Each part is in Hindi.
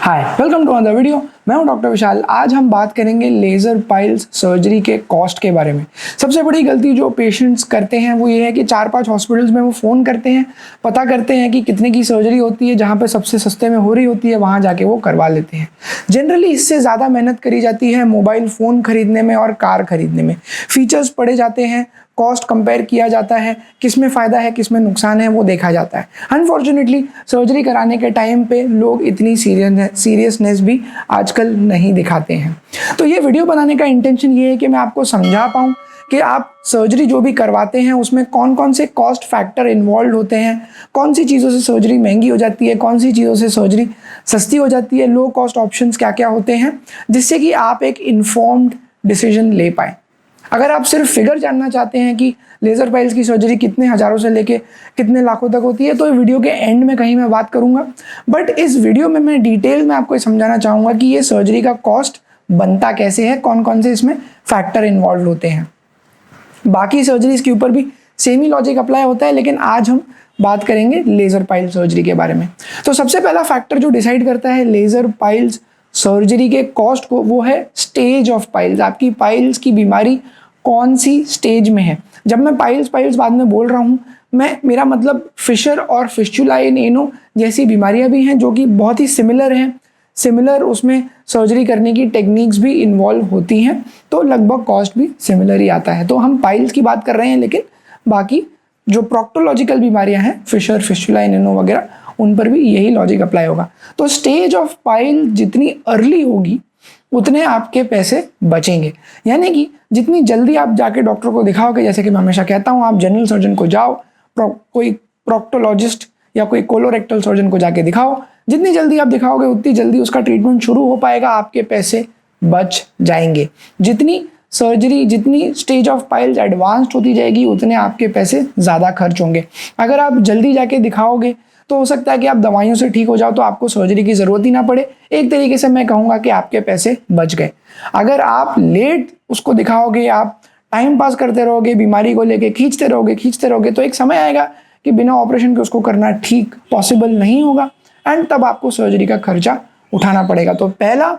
Hi, welcome to another video. मैं हूं डॉक्टर विशाल। आज हम बात करेंगे लेज़र पाइल्स सर्जरी के कॉस्ट के बारे में। सबसे बड़ी गलती जो पेशेंट्स करते हैं वो ये है कि 4-5 हॉस्पिटल्स में वो फ़ोन करते हैं, पता करते हैं कि कितने की सर्जरी होती है, जहाँ पे सबसे सस्ते में हो रही होती है वहाँ जाके वो करवा लेते हैं। जनरली इससे ज़्यादा मेहनत करी जाती है मोबाइल फ़ोन खरीदने में और कार खरीदने में। फीचर्स पढ़े जाते हैं, कॉस्ट कंपेयर किया जाता है, किस में फ़ायदा है किस में नुकसान है वो देखा जाता है। अनफॉर्चुनेटली सर्जरी कराने के टाइम पे लोग इतनी सीरियसनेस भी आजकल नहीं दिखाते हैं। तो ये वीडियो बनाने का इंटेंशन ये है कि मैं आपको समझा पाऊँ कि आप सर्जरी जो भी करवाते हैं उसमें कौन कौन से कॉस्ट फैक्टर इन्वॉल्व होते हैं, कौन सी चीज़ों से सर्जरी महंगी हो जाती है, कौन सी चीज़ों से सर्जरी सस्ती हो जाती है, लो कॉस्ट ऑप्शंस क्या क्या होते हैं, जिससे कि आप एक इन्फॉर्म्ड डिसीजन ले पाएँ। अगर आप सिर्फ फिगर जानना चाहते हैं कि लेज़र पाइल्स की सर्जरी कितने हज़ारों से लेके कितने लाखों तक होती है तो वीडियो के एंड में कहीं मैं बात करूंगा। बट इस वीडियो में मैं डिटेल में आपको समझाना चाहूँगा कि ये सर्जरी का कॉस्ट बनता कैसे है, कौन कौन से इसमें फैक्टर इन्वॉल्व होते हैं। बाकी सर्जरीज के ऊपर भी सेम ही लॉजिक अप्लाई होता है, लेकिन आज हम बात करेंगे लेज़र पाइल सर्जरी के बारे में। तो सबसे पहला फैक्टर जो डिसाइड करता है लेज़र पाइल्स सर्जरी के कॉस्ट को वो है स्टेज ऑफ पाइल्स। आपकी पाइल्स की बीमारी कौन सी स्टेज में है। जब मैं पाइल्स बाद में बोल रहा हूँ, मेरा मतलब फिशर और फिस्चुला इन एनो जैसी बीमारियां भी हैं जो कि बहुत ही सिमिलर हैं। सिमिलर उसमें सर्जरी करने की टेक्निक्स भी इन्वॉल्व होती हैं, तो लगभग कॉस्ट भी सिमिलर ही आता है। तो हम पाइल्स की बात कर रहे हैं, लेकिन बाकी जो प्रोक्टोलॉजिकल बीमारियां हैं फिशर फिस्चुला इन एनो वगैरह, उन पर भी यही लॉजिक अप्लाई होगा। तो स्टेज ऑफ पाइल जितनी अर्ली होगी उतने आपके पैसे बचेंगे। यानी कि जितनी जल्दी आप जाके डॉक्टर को दिखाओगे, जैसे कि मैं हमेशा कहता हूँ आप जनरल सर्जन को जाओ, कोई प्रोक्टोलॉजिस्ट या कोई कोलोरेक्टल सर्जन को जाके दिखाओ, जितनी जल्दी आप दिखाओगे उतनी जल्दी उसका ट्रीटमेंट शुरू हो पाएगा, आपके पैसे बच जाएंगे। जितनी सर्जरी जितनी स्टेज ऑफ पाइल्स एडवांस्ड होती जाएगी उतने आपके पैसे ज़्यादा खर्च होंगे। अगर आप जल्दी जाके दिखाओगे तो हो सकता है कि आप दवाइयों से ठीक हो जाओ तो आपको सर्जरी की ज़रूरत ही ना पड़े। एक तरीके से मैं कहूँगा कि आपके पैसे बच गए। अगर आप लेट उसको दिखाओगे, आप टाइम पास करते रहोगे, बीमारी को लेके खींचते रहोगे तो एक समय आएगा कि बिना ऑपरेशन के उसको करना ठीक पॉसिबल नहीं होगा, एंड तब आपको सर्जरी का खर्चा उठाना पड़ेगा। तो पहला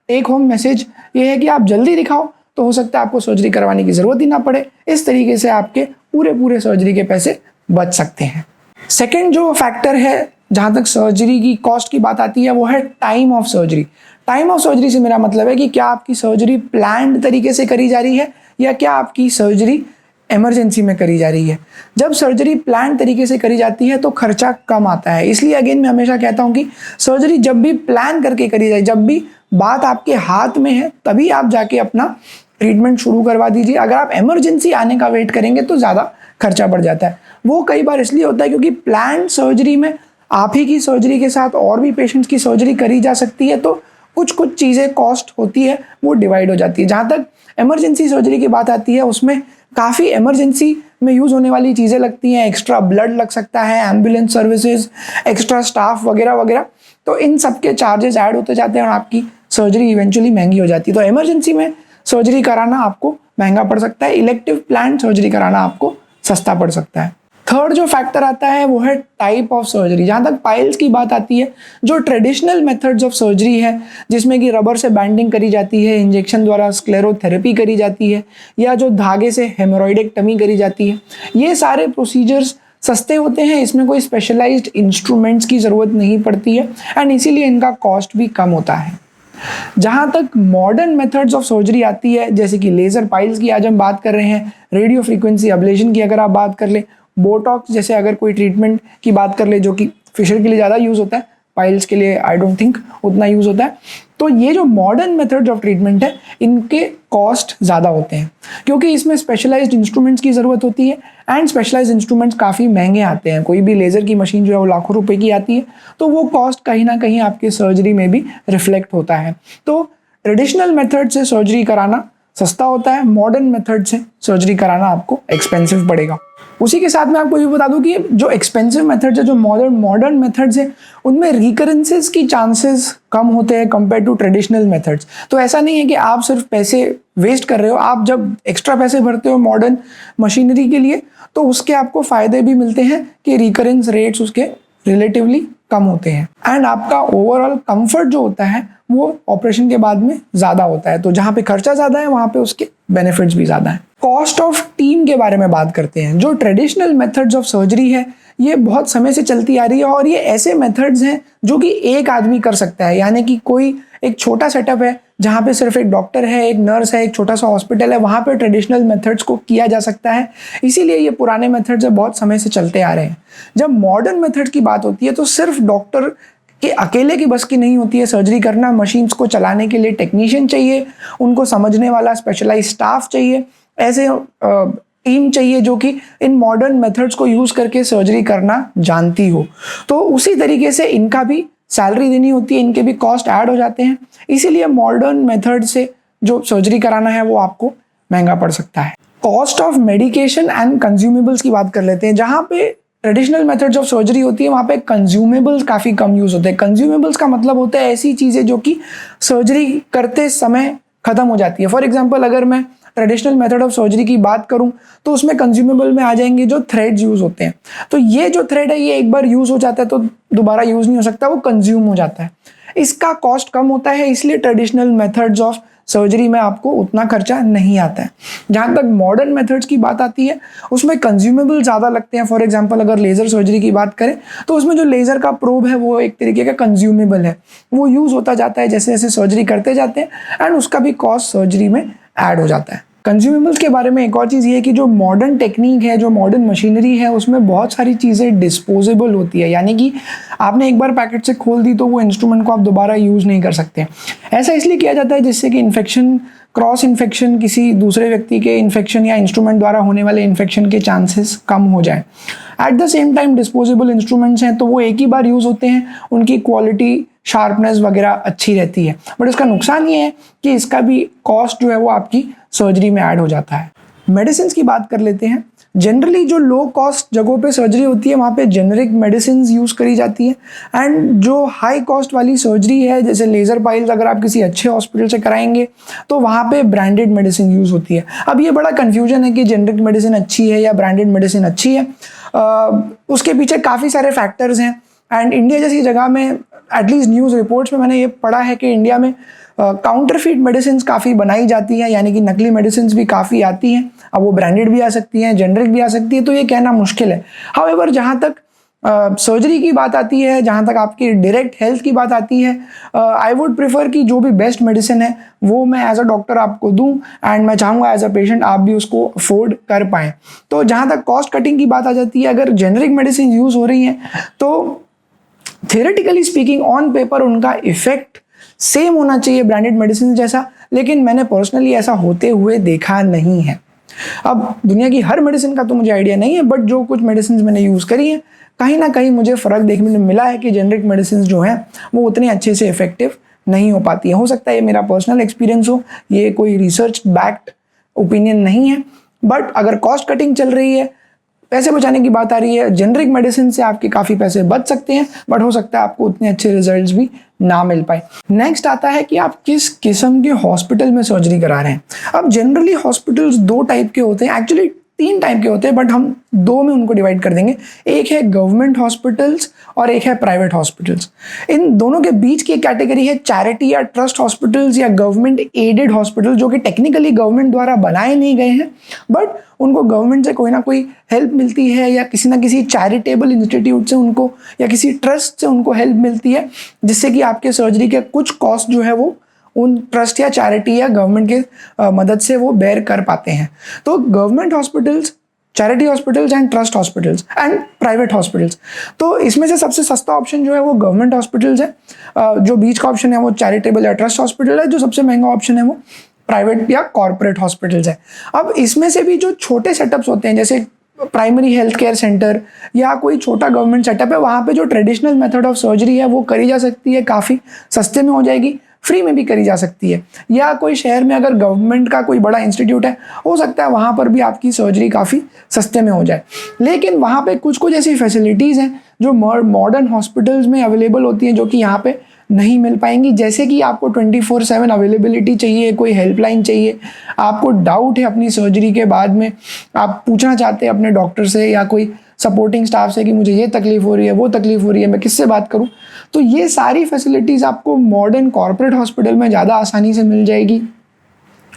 टेक होम मैसेज ये है कि आप जल्दी दिखाओ तो हो सकता है आपको सर्जरी करवाने की ज़रूरत ही ना पड़े। इस तरीके से आपके पूरे सर्जरी के पैसे बच सकते हैं। सेकेंड जो फैक्टर है जहाँ तक सर्जरी की कॉस्ट की बात आती है वो है time of surgery. Time of surgery से मेरा मतलब है कि क्या आपकी सर्जरी प्लान्ड तरीके से करी जा रही है या क्या आपकी सर्जरी इमरजेंसी में करी जा रही है। जब सर्जरी प्लान तरीके से करी जाती है तो खर्चा कम आता है। इसलिए अगेन मैं हमेशा कहता हूँ कि सर्जरी जब भी प्लान करके करी जाए, जब भी बात आपके हाथ में है, तभी आप जाके अपना ट्रीटमेंट शुरू करवा दीजिए। अगर आप इमरजेंसी आने का वेट करेंगे तो ज़्यादा खर्चा बढ़ जाता है। वो कई बार इसलिए होता है क्योंकि प्लान सर्जरी में आप ही की सर्जरी के साथ और भी पेशेंट्स की सर्जरी करी जा सकती है, तो कुछ चीज़ें कॉस्ट होती है वो डिवाइड हो जाती है। जहाँ तक इमरजेंसी सर्जरी की बात आती है उसमें काफ़ी इमरजेंसी में यूज़ होने वाली चीज़ें लगती हैं। एक्स्ट्रा ब्लड लग सकता है, एम्बुलेंस सर्विसेज, एक्स्ट्रा स्टाफ वगैरह वगैरह, तो इन सब के चार्जेस ऐड होते जाते हैं और आपकी सर्जरी इवेंचुअली महंगी हो जाती है। तो इमरजेंसी में सर्जरी कराना आपको महंगा पड़ सकता है, इलेक्टिव प्लान सर्जरी कराना आपको सस्ता पड़ सकता है। थर्ड जो फैक्टर आता है वो है टाइप ऑफ सर्जरी। जहाँ तक पाइल्स की बात आती है, जो ट्रेडिशनल मेथड्स ऑफ सर्जरी है जिसमें कि रबर से बैंडिंग करी जाती है, इंजेक्शन द्वारा स्क्लेरोथेरेपी करी जाती है, या जो धागे से हेमोरॉइडेक्टमी करी जाती है, ये सारे प्रोसीजर्स सस्ते होते हैं। इसमें कोई स्पेशलाइज्ड इंस्ट्रूमेंट्स की ज़रूरत नहीं पड़ती है एंड इसीलिए इनका कॉस्ट भी कम होता है। जहाँ तक मॉडर्न मेथड्स ऑफ सर्जरी आती है, जैसे कि लेज़र पाइल्स की आज हम बात कर रहे हैं, रेडियो फ्रीक्वेंसी अब्लेशन की अगर आप बात कर ले, बोटॉक्स जैसे अगर कोई ट्रीटमेंट की बात कर ले जो कि फिशर के लिए ज़्यादा यूज़ होता है, पाइल्स के लिए आई डोंट थिंक उतना यूज़ होता है। तो ये जो मॉडर्न मेथड्स ऑफ ट्रीटमेंट है इनके कॉस्ट ज़्यादा होते हैं क्योंकि इसमें स्पेशलाइज्ड इंस्ट्रूमेंट्स की ज़रूरत होती है एंड स्पेशलाइज्ड इंस्ट्रूमेंट्स काफ़ी महंगे आते हैं। कोई भी लेज़र की मशीन जो है वो लाखों रुपए की आती है, तो वो कॉस्ट कहीं ना कहीं आपके सर्जरी में भी रिफ्लेक्ट होता है। तो ट्रेडिशनल मेथड से सर्जरी कराना सस्ता होता है, मॉडर्न मेथड से सर्जरी कराना आपको एक्सपेंसिव पड़ेगा। उसी के साथ मैं आपको ये बता दूं कि जो एक्सपेंसिव मेथड्स है, जो मॉडर्न मेथड्स है, उनमें रिकरेंसेस की चांसेस कम होते हैं कंपेयर टू ट्रेडिशनल मेथड्स। तो ऐसा नहीं है कि आप सिर्फ पैसे वेस्ट कर रहे हो। आप जब एक्स्ट्रा पैसे भरते हो मॉडर्न मशीनरी के लिए तो उसके आपको फ़ायदे भी मिलते हैं कि रिकरेंस रेट्स उसके रिलेटिवली कम होते हैं एंड आपका ओवरऑल कंफर्ट जो होता है वो ऑपरेशन के बाद में ज़्यादा होता है। तो जहाँ पे खर्चा ज़्यादा है वहाँ पे उसके बेनिफिट्स भी ज़्यादा हैं। कॉस्ट ऑफ टीम के बारे में बात करते हैं। जो ट्रेडिशनल मेथड्स ऑफ सर्जरी है ये बहुत समय से चलती आ रही है और ये ऐसे मेथड्स हैं जो कि एक आदमी कर सकता है, यानी कि कोई एक छोटा सेटअप है जहाँ पे सिर्फ एक डॉक्टर है, एक नर्स है, एक छोटा सा हॉस्पिटल है, वहाँ पे ट्रेडिशनल मेथड्स को किया जा सकता है। इसीलिए ये पुराने मेथड्स बहुत समय से चलते आ रहे हैं। जब मॉडर्न मेथड की बात होती है तो सिर्फ डॉक्टर के अकेले की बस की नहीं होती है सर्जरी करना। मशीन्स को चलाने के लिए टेक्नीशियन चाहिए, उनको समझने वाला स्पेशलाइज स्टाफ चाहिए, ऐसे टीम चाहिए जो कि इन मॉडर्न मेथड्स को यूज़ करके सर्जरी करना जानती हो। तो उसी तरीके से इनका भी सैलरी देनी होती है, इनके भी कॉस्ट ऐड हो जाते हैं। इसीलिए मॉडर्न मेथड से जो सर्जरी कराना है वो आपको महंगा पड़ सकता है। Cost of medication and consumables की बात कर लेते हैं। जहाँ पे ट्रेडिशनल मेथड्स ऑफ सर्जरी होती है वहाँ पे कंज्यूमेबल्स काफ़ी कम यूज़ होते हैं। कंज्यूमेबल्स का मतलब होता है ऐसी चीज़ें जो कि सर्जरी करते समय ख़त्म हो जाती है। फॉर एग्जांपल अगर मैं ट्रेडिशनल मेथड ऑफ सर्जरी की बात करूं तो उसमें कंज्यूमेबल में आ जाएंगे जो थ्रेड्स यूज़ होते हैं। तो ये जो थ्रेड है ये एक बार यूज़ हो जाता है तो दोबारा यूज़ नहीं हो सकता, वो कंज्यूम हो जाता है। इसका कॉस्ट कम होता है, इसलिए ट्रेडिशनल मेथड्स ऑफ सर्जरी में आपको उतना खर्चा नहीं आता है। जहाँ तक मॉडर्न मेथड्स की बात आती है उसमें कंज्यूमेबल ज़्यादा लगते हैं। फॉर एग्जांपल अगर लेज़र सर्जरी की बात करें तो उसमें जो लेज़र का प्रोब है वो एक तरीके का कंज्यूमेबल है, वो यूज़ होता जाता है जैसे जैसे सर्जरी करते जाते हैं एंड उसका भी कॉस्ट सर्जरी में ऐड हो जाता है। कंज्यूमेबल्स के बारे में एक और चीज़ ये है कि जो मॉडर्न टेक्निक है, जो मॉडर्न मशीनरी है, उसमें बहुत सारी चीज़ें डिस्पोजेबल होती है, यानी कि आपने एक बार पैकेट से खोल दी तो वो इंस्ट्रूमेंट को आप दोबारा यूज़ नहीं कर सकते। ऐसा इसलिए किया जाता है जिससे कि इन्फेक्शन, क्रॉस इन्फेक्शन, किसी दूसरे व्यक्ति के इन्फेक्शन या इंस्ट्रूमेंट द्वारा होने वाले इन्फेक्शन के चांसेस कम हो जाए। At the same time disposable instruments हैं तो वो एक ही बार यूज़ होते हैं, उनकी क्वालिटी, शार्पनेस वगैरह अच्छी रहती है। बट इसका नुकसान ये है कि इसका भी कॉस्ट जो है वो आपकी सर्जरी में ऐड हो जाता है। मेडिसिन की बात कर लेते हैं। जनरली जो लो कॉस्ट जगहों पे सर्जरी होती है वहाँ पे जेनरिक मेडिसिन यूज़ करी जाती है एंड जो हाई कॉस्ट वाली सर्जरी है जैसे लेज़र पाइल्स अगर आप किसी अच्छे हॉस्पिटल से कराएंगे तो वहाँ पे ब्रांडेड मेडिसिन यूज़ होती है। अब ये बड़ा कन्फ्यूजन है कि जेनरिक मेडिसिन अच्छी है या ब्रांडेड मेडिसिन अच्छी है। उसके पीछे काफ़ी सारे फैक्टर्स हैं एंड इंडिया जैसी जगह में एटलीस्ट न्यूज़ रिपोर्ट्स में मैंने ये पढ़ा है कि इंडिया में काउंटरफीट मेडिसिन काफ़ी बनाई जाती हैं, यानी कि नकली मेडिसिन भी काफ़ी आती हैं। अब वो ब्रांडेड भी आ सकती हैं, जेनरिक भी आ सकती है, तो ये कहना मुश्किल है। हाउएवर जहाँ तक सर्जरी की बात आती है, जहाँ तक आपकी डायरेक्ट हेल्थ की बात आती है, आई वुड प्रेफर कि जो भी बेस्ट मेडिसिन है वो मैं एज अ डॉक्टर आपको दूं एंड मैं चाहूँगा एज अ पेशेंट आप भी उसको अफोर्ड कर पाएँ। तो जहाँ तक कॉस्ट कटिंग की बात आ जाती है, अगर जेनरिक मेडिसिन यूज़ हो रही हैं तो थियोरेटिकली स्पीकिंग ऑन पेपर उनका इफेक्ट सेम होना चाहिए ब्रांडेड मेडिसिन जैसा, लेकिन मैंने पर्सनली ऐसा होते हुए देखा नहीं है। अब दुनिया की हर मेडिसिन का तो मुझे आइडिया नहीं है, बट जो कुछ मेडिसिन मैंने यूज़ करी हैं कहीं ना कहीं मुझे फ़र्क देखने को मिला है कि जेनरिक मेडिसिन जो हैं वो उतने अच्छे से इफेक्टिव नहीं हो पाती है। हो सकता है ये मेरा पर्सनल एक्सपीरियंस हो, ये कोई रिसर्च बैक्ड ओपिनियन नहीं है। बट अगर कॉस्ट कटिंग चल रही है, पैसे बचाने की बात आ रही है, जेनरिक मेडिसिन से आपके काफ़ी पैसे बच सकते हैं, बट हो सकता है आपको उतने अच्छे रिजल्ट्स भी ना मिल पाए। नेक्स्ट आता है कि आप किस किस्म के हॉस्पिटल में सर्जरी करा रहे हैं। अब जनरली हॉस्पिटल्स दो टाइप के होते हैं, एक्चुअली 3 टाइप के होते हैं, बट हम 2 में उनको डिवाइड कर देंगे। एक है गवर्नमेंट हॉस्पिटल्स और एक है प्राइवेट हॉस्पिटल्स। इन दोनों के बीच की कैटेगरी है चैरिटी या ट्रस्ट हॉस्पिटल्स या गवर्नमेंट एडेड हॉस्पिटल, जो कि टेक्निकली गवर्नमेंट द्वारा बनाए नहीं गए हैं, बट उनको गवर्नमेंट से कोई ना कोई हेल्प मिलती है या किसी ना किसी चैरिटेबल इंस्टीट्यूट से उनको या किसी ट्रस्ट से उनको हेल्प मिलती है, जिससे कि आपके सर्जरी के कुछ कॉस्ट जो है वो उन ट्रस्ट या चैरिटी या गवर्नमेंट के मदद से वो बेयर कर पाते हैं। तो government hospitals, charity hospitals and trust hospitals and private hospitals, तो इसमें से सबसे सस्ता ऑप्शन जो है वो गवर्नमेंट हॉस्पिटल्स है। जो बीच का ऑप्शन है वो चैरिटेबल या ट्रस्ट हॉस्पिटल है। जो सबसे महंगा ऑप्शन है वो प्राइवेट या कॉर्पोरेट हॉस्पिटल्स है। अब इसमें से भी जो छोटे सेटअप्स होते हैं जैसे प्राइमरी हेल्थ केयर सेंटर या कोई छोटा गवर्नमेंट सेटअप है, वहाँ पे जो ट्रेडिशनल मेथड ऑफ सर्जरी है वो करी जा सकती है, काफ़ी सस्ते में हो जाएगी, फ्री में भी करी जा सकती है। या कोई शहर में अगर गवर्नमेंट का कोई बड़ा इंस्टीट्यूट है, हो सकता है वहाँ पर भी आपकी सर्जरी काफ़ी सस्ते में हो जाए। लेकिन वहाँ पे कुछ कुछ ऐसी फैसिलिटीज़ हैं जो मॉडर्न हॉस्पिटल्स में अवेलेबल होती हैं जो कि यहाँ पे नहीं मिल पाएंगी। जैसे कि आपको 24/7 अवेलेबिलिटी चाहिए, कोई हेल्पलाइन चाहिए, आपको डाउट है अपनी सर्जरी के बाद में, आप पूछना चाहते हैं अपने डॉक्टर से या कोई सपोर्टिंग स्टाफ से कि मुझे ये तकलीफ़ हो रही है, वो तकलीफ़ हो रही है, मैं किससे बात करूँ। तो ये सारी फैसिलिटीज़ आपको मॉडर्न कॉर्पोरेट हॉस्पिटल में ज़्यादा आसानी से मिल जाएगी।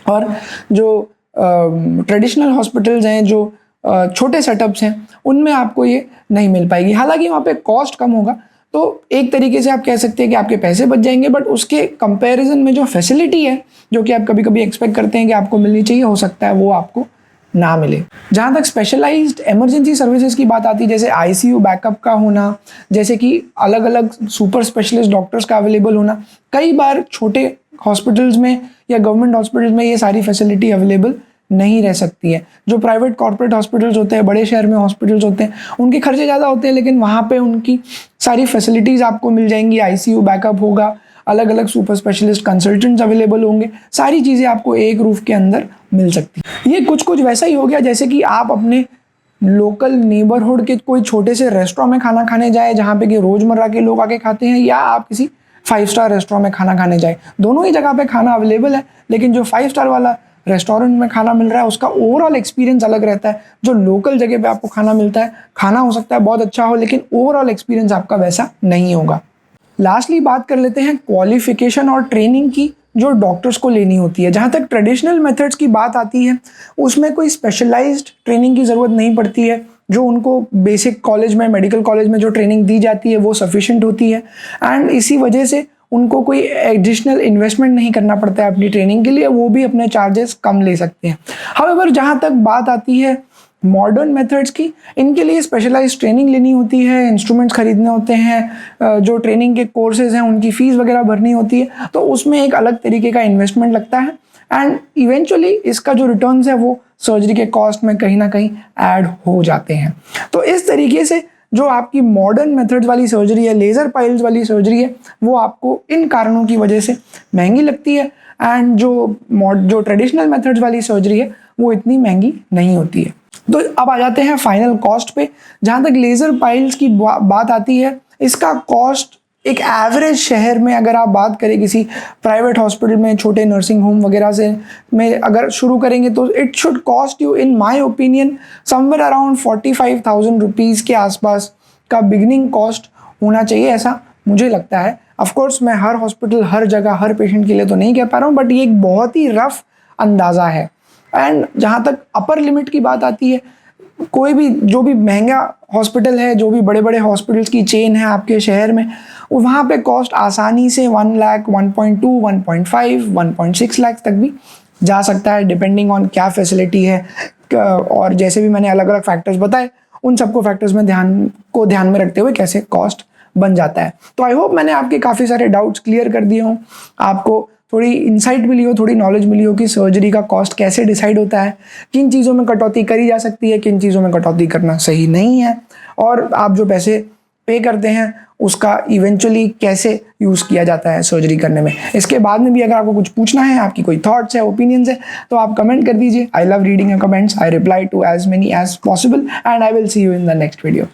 और जो ट्रेडिशनल हॉस्पिटल्स हैं, जो छोटे सेटअप्स हैं, उनमें आपको ये नहीं मिल पाएगी। हालांकि वहाँ पे कॉस्ट कम होगा, तो एक तरीके से आप कह सकते हैं कि आपके पैसे बच जाएंगे, बट उसके कंपैरिजन में जो फैसिलिटी है, जो कि आप कभी कभी एक्सपेक्ट करते हैं कि आपको मिलनी चाहिए, हो सकता है वो आपको ना मिले। जहाँ तक स्पेशलाइज्ड इमरजेंसी सर्विसेज की बात आती है, जैसे आईसीयू बैकअप का होना, जैसे कि अलग अलग सुपर स्पेशलिस्ट डॉक्टर्स का अवेलेबल होना, कई बार छोटे हॉस्पिटल्स में या गवर्नमेंट हॉस्पिटल्स में ये सारी फैसिलिटी अवेलेबल नहीं रह सकती है। जो प्राइवेट कॉर्पोरेट हॉस्पिटल्स होते हैं, बड़े शहर में हॉस्पिटल्स होते हैं, उनके खर्चे ज़्यादा होते हैं, लेकिन वहाँ पे उनकी सारी फैसिलिटीज़ आपको मिल जाएंगी। आईसीयू बैकअप होगा, अलग अलग सुपर स्पेशलिस्ट कंसल्टेंट्स अवेलेबल होंगे, सारी चीज़ें आपको एक रूफ के अंदर मिल सकती हैं। ये कुछ कुछ वैसा ही हो गया जैसे कि आप अपने लोकल नेबरहुड के कोई छोटे से रेस्टोरेंट में खाना खाने जाए, जहाँ पे कि रोज़मर्रा के लोग आके खाते हैं, या आप किसी 5 स्टार रेस्टोरेंट में खाना खाने जाए। दोनों ही जगह पे खाना अवेलेबल है, लेकिन जो 5 स्टार वाला रेस्टोरेंट में खाना मिल रहा है उसका ओवरऑल एक्सपीरियंस अलग रहता है। जो लोकल जगह पे आपको खाना मिलता है, खाना हो सकता है बहुत अच्छा हो, लेकिन ओवरऑल एक्सपीरियंस आपका वैसा नहीं होगा। लास्टली बात कर लेते हैं क्वालिफिकेशन और ट्रेनिंग की, जो डॉक्टर्स को लेनी होती है। जहाँ तक ट्रेडिशनल मेथड्स की बात आती है, उसमें कोई स्पेशलाइज्ड ट्रेनिंग की ज़रूरत नहीं पड़ती है। जो उनको बेसिक कॉलेज में, मेडिकल कॉलेज में जो ट्रेनिंग दी जाती है वो सफिशिएंट होती है, एंड इसी वजह से उनको कोई एडिशनल इन्वेस्टमेंट नहीं करना पड़ता है अपनी ट्रेनिंग के लिए, वो भी अपने चार्जेस कम ले सकते हैं। हाउएवर जहाँ तक बात आती है मॉडर्न मेथड्स की, इनके लिए स्पेशलाइज्ड ट्रेनिंग लेनी होती है, इंस्ट्रूमेंट्स खरीदने होते हैं, जो ट्रेनिंग के कोर्सेज हैं उनकी फ़ीस वगैरह भरनी होती है, तो उसमें एक अलग तरीके का इन्वेस्टमेंट लगता है, एंड इवेंचुअली इसका जो रिटर्न्स है वो सर्जरी के कॉस्ट में कहीं ना कहीं ऐड हो जाते हैं। तो इस तरीके से जो आपकी मॉडर्न मेथड्स वाली सर्जरी है, लेज़र पाइल्स वाली सर्जरी है, वो आपको इन कारणों की वजह से महंगी लगती है, एंड जो ट्रेडिशनल मेथड्स वाली सर्जरी है वो इतनी महंगी नहीं होती है। तो अब आ जाते हैं फाइनल कॉस्ट पे। जहाँ तक लेज़र पाइल्स की बात आती है, इसका कॉस्ट एक एवरेज शहर में अगर आप बात करें किसी प्राइवेट हॉस्पिटल में, छोटे नर्सिंग होम वगैरह से में अगर शुरू करेंगे, तो it should cost you in my opinion somewhere around 45,000 rupees के आसपास का बिगनिंग कॉस्ट होना चाहिए, ऐसा मुझे लगता है। ऑफकोर्स मैं हर हॉस्पिटल, हर जगह, हर पेशेंट के लिए तो नहीं कह पा रहा हूँ, बट ये एक बहुत ही रफ अंदाज़ा है। एंड जहाँ तक अपर लिमिट की बात आती है, कोई भी जो भी महंगा हॉस्पिटल है, जो भी बड़े बड़े हॉस्पिटल्स की चेन है आपके शहर में, वहाँ पे कॉस्ट आसानी से 1 लाख, 1.2, 1.5, 1.6 लाख तक भी जा सकता है, डिपेंडिंग ऑन क्या फैसिलिटी है। और जैसे भी मैंने अलग अलग फैक्टर्स बताए, उन सबको फैक्टर्स में ध्यान में रखते हुए कैसे कॉस्ट बन जाता है। तो आई होप मैंने आपके काफ़ी सारे डाउट्स क्लियर कर दिए हों, आपको थोड़ी इंसाइट मिली हो, थोड़ी नॉलेज मिली हो कि सर्जरी का कॉस्ट कैसे डिसाइड होता है, किन चीज़ों में कटौती करी जा सकती है, किन चीज़ों में कटौती करना सही नहीं है, और आप जो पैसे पे करते हैं उसका इवेंचुअली कैसे यूज़ किया जाता है सर्जरी करने में। इसके बाद में भी अगर आपको कुछ पूछना है, आपकी कोई थॉट्स है, ओपिनियंस है, तो आप कमेंट कर दीजिए। I love reading your comments, I reply to as many as possible, and I will see you in the next video.